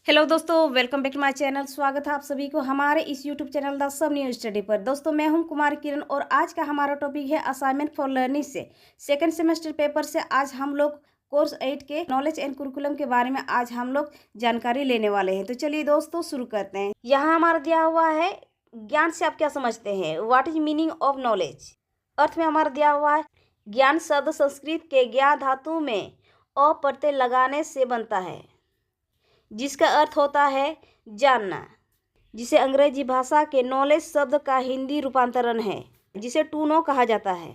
Hello दोस्तों, welcome back to my channel. स्वागत है आप सभी को हमारे इस YouTube channel the sub new study पर। दोस्तों, मैं हूं कुमार किरण और आज का हमारा टॉपिक है असाइनमेंट फॉर लर्निंग से सेकंड सेमेस्टर पेपर से। आज हम लोग कोर्स 8 के नॉलेज एंड कुरिकुलम के बारे में आज हम लोग जानकारी लेने वाले हैं। तो चलिए दोस्तों शुरू करते हैं। यहाँ हमारा दिया हुआ है ज्ञान से आप क्या समझते हैं, what is meaning of knowledge. अर्थ में हमारा दिया हुआ है ज्ञान शब्द संस्कृत के ज्ञा धातु में अ प्रत्यय लगाने से बनता है, जिसका अर्थ होता है जानना, जिसे अंग्रेजी भाषा के नॉलेज शब्द का हिंदी रूपांतरण है, जिसे टू नो कहा जाता है।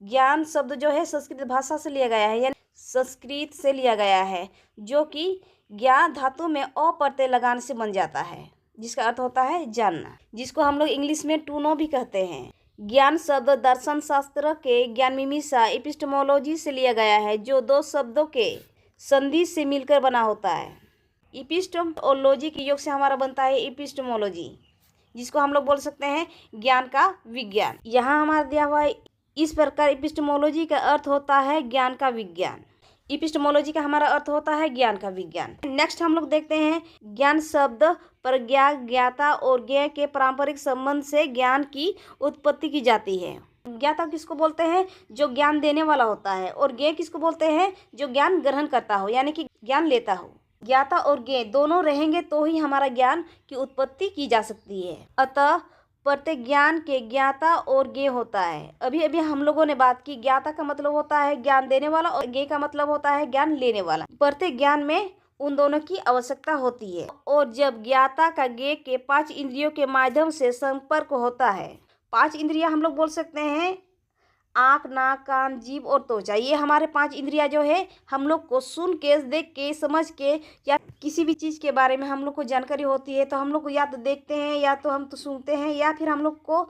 ज्ञान शब्द जो है संस्कृत भाषा से लिया गया है, यानी संस्कृत से लिया गया है, जो कि ज्ञा धातु में अ प्रत्यय लगाने से बन जाता है, जिसका अर्थ होता है जानना, जिसको हम लोग इंग्लिश में टू नो भी कहते हैं। ज्ञान शब्द दर्शन शास्त्र के ज्ञान मीमांसा एपिस्टेमोलॉजी से लिया गया है, जो दो शब्दों के संधि से मिलकर बना होता है। इपिस्टेमोलॉजी के योग से हमारा बनता है इपिस्टेमोलॉजी, जिसको हम लोग बोल सकते हैं ज्ञान का विज्ञान। यहाँ हमारा दिया हुआ है इस प्रकार इपिस्टेमोलॉजी का अर्थ होता है ज्ञान का विज्ञान। इपिस्टेमोलॉजी का हमारा अर्थ होता है ज्ञान का विज्ञान। नेक्स्ट हम लोग देखते हैं ज्ञान शब्द प्रज्ञा, ज्ञाता और ज्ञेय के पारंपरिक संबंध से ज्ञान की उत्पत्ति की जाती है। ज्ञाता किसको बोलते हैं, जो ज्ञान देने वाला होता है, और ज्ञेय किसको बोलते हैं, जो ज्ञान ग्रहण करता हो, यानी कि ज्ञान लेता हो। ज्ञाता और ज्ञेय दोनों रहेंगे तो ही हमारा ज्ञान की उत्पत्ति की जा सकती है। अतः प्रत्येक ज्ञान के ज्ञाता और ज्ञेय होता है। अभी अभी हम लोगों ने बात की, ज्ञाता का मतलब होता है ज्ञान देने वाला और ज्ञेय का मतलब होता है ज्ञान लेने वाला। प्रत्येक ज्ञान में उन दोनों की आवश्यकता होती है। और जब ज्ञाता का ज्ञेय के 5 इंद्रियों के माध्यम से संपर्क होता है, 5 इंद्रियां हम लोग बोल सकते हैं आँख, नाक, कान, जीभ और त्वचा। ये हमारे 5 इंद्रियां जो है हम लोग को सुन के, देख के, समझ के, या किसी भी चीज़ के बारे में हम लोग को जानकारी होती है तो हम लोग को या तो देखते हैं, या तो हम तो सुनते हैं, या फिर हम लोग को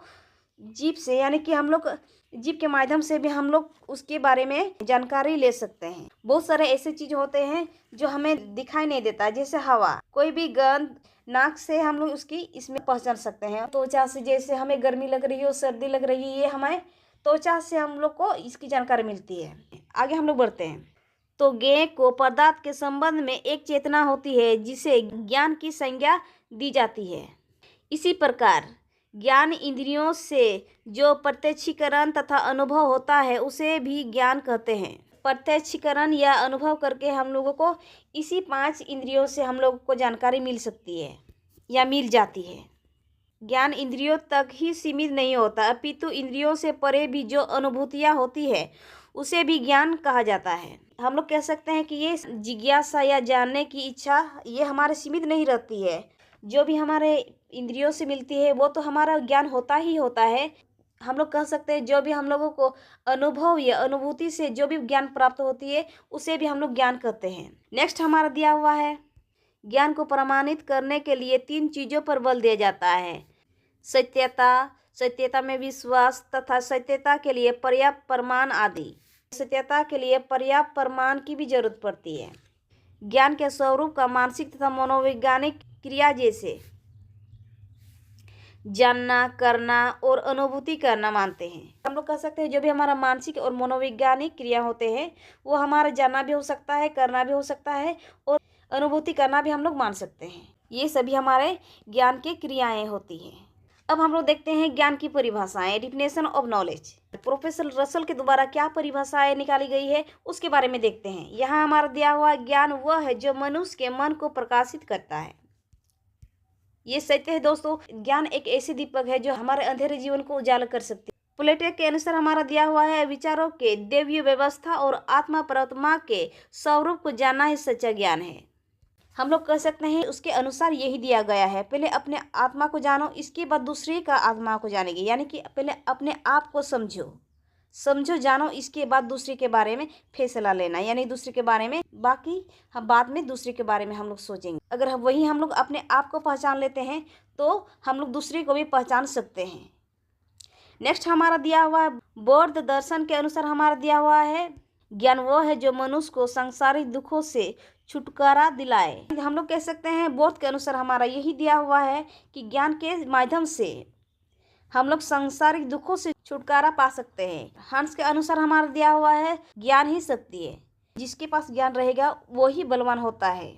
जीभ से, यानी कि हम लोग जीभ के माध्यम से भी हम लोग उसके बारे में जानकारी ले सकते हैं। बहुत सारे ऐसे चीज़ होते हैं जो हमें दिखाई नहीं देता, जैसे हवा, कोई भी गंध नाक से हम लोग उसकी इसमें पहचान सकते हैं। त्वचा से, जैसे हमें गर्मी लग रही हो, सर्दी लग रही है, ये हमें त्वचा से हम लोग को इसकी जानकारी मिलती है। आगे हम लोग बढ़ते हैं। तो ज्ञेय को पदार्थ के संबंध में एक चेतना होती है, जिसे ज्ञान की संज्ञा दी जाती है। इसी प्रकार ज्ञान इंद्रियों से जो प्रत्यक्षीकरण तथा अनुभव होता है उसे भी ज्ञान कहते हैं। प्रत्यक्षीकरण या अनुभव करके हम लोगों को इसी 5 इंद्रियों से हम लोगों को जानकारी मिल सकती है या मिल जाती है। ज्ञान इंद्रियों तक ही सीमित नहीं होता, अपितु इंद्रियों से परे भी जो अनुभूतियाँ होती है उसे भी ज्ञान कहा जाता है। हम लोग कह सकते हैं कि ये जिज्ञासा या जानने की इच्छा ये हमारे सीमित नहीं रहती है। जो भी हमारे इंद्रियों से मिलती है वो तो हमारा ज्ञान होता ही होता है। हम लोग कह सकते हैं जो भी हम लोगों को अनुभव या अनुभूति से जो भी ज्ञान प्राप्त होती है उसे भी हम लोग ज्ञान कहते हैं। नेक्स्ट हमारा दिया हुआ है ज्ञान को प्रमाणित करने के लिए 3 चीज़ों पर बल दिया जाता है। सत्यता, सत्यता में विश्वास तथा सत्यता के लिए पर्याप्त प्रमाण आदि। सत्यता के लिए पर्याप्त प्रमाण की भी जरूरत पड़ती है। ज्ञान के स्वरूप का मानसिक तथा मनोवैज्ञानिक क्रिया जैसे जानना, करना और अनुभूति करना मानते हैं। हम लोग कह सकते हैं जो भी हमारा मानसिक और मनोवैज्ञानिक क्रिया होते हैं वो हमारा जानना भी हो सकता है, करना भी हो सकता है, और अनुभूति करना भी हम लोग मान सकते हैं। ये सभी हमारे ज्ञान की क्रियाएं होती हैं। अब हम लोग देखते हैं ज्ञान की परिभाषाएं, definition of knowledge. Professor Russell के द्वारा क्या परिभाषाएं निकाली गई है उसके बारे में देखते हैं। यहाँ हमारा दिया हुआ ज्ञान वह है जो मनुष्य के मन को प्रकाशित करता है। ये सत्य है दोस्तों, ज्ञान एक ऐसी दीपक है जो हमारे अंधेरे जीवन को उजागर कर सकती है। प्लेटो के अनुसार हमारा दिया हुआ है विचारों के दैवीय व्यवस्था और आत्मा परमात्मा के स्वरूप को जानना ही सच्चा ज्ञान है। हम लोग कह सकते हैं उसके अनुसार यही दिया गया है, पहले अपने आत्मा को जानो, इसके बाद दूसरे का आत्मा को जानेंगे, यानी कि पहले अपने आप को समझो जानो, इसके बाद दूसरे के बारे में फैसला लेना, यानी दूसरे के बारे में, बाकी हम बाद में दूसरे के बारे में हम लोग सोचेंगे। अगर हम लोग अपने आप को पहचान लेते हैं तो हम लोग दूसरे को भी पहचान सकते हैं। नेक्स्ट हमारा दिया हुआ है बौद्ध दर्शन के अनुसार हमारा दिया हुआ है ज्ञान वह है जो मनुष्य को सांसारिक दुखों से छुटकारा दिलाए। हम लोग कह सकते हैं बौद्ध के अनुसार हमारा यही दिया हुआ है कि ज्ञान के माध्यम से हम लोग सांसारिक दुखों से छुटकारा पा सकते हैं। हंस के अनुसार हमारा दिया हुआ है ज्ञान ही शक्ति है, जिसके पास ज्ञान रहेगा वो ही बलवान होता है।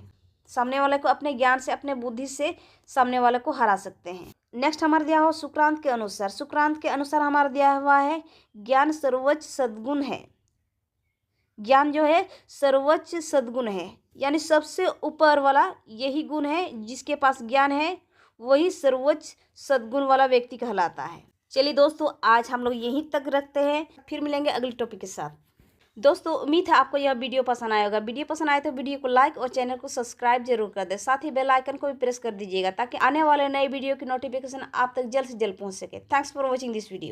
सामने वाले को अपने ज्ञान से, अपने बुद्धि से सामने वाले को हरा सकते हैं। नेक्स्ट हमारा दिया हुआ सुक्रांत के अनुसार, सुक्रांत के अनुसार हमारा दिया हुआ है ज्ञान सर्वोच्च सद्गुण है। ज्ञान जो है सर्वोच्च सद्गुण है, यानी सबसे ऊपर वाला यही गुण है। जिसके पास ज्ञान है वही सर्वोच्च सद्गुण वाला व्यक्ति कहलाता है। चलिए दोस्तों, आज हम लोग यहीं तक रखते हैं, फिर मिलेंगे अगले टॉपिक के साथ। दोस्तों, उम्मीद है आपको यह वीडियो पसंद आया होगा। वीडियो पसंद आए तो वीडियो को लाइक और चैनल को सब्सक्राइब जरूर कर दें। साथ ही बेल आइकन को भी प्रेस कर दीजिएगा ताकि आने वाले नए वीडियो की नोटिफिकेशन आप तक जल्द से जल्द पहुंच सके। Thanks for watching this video.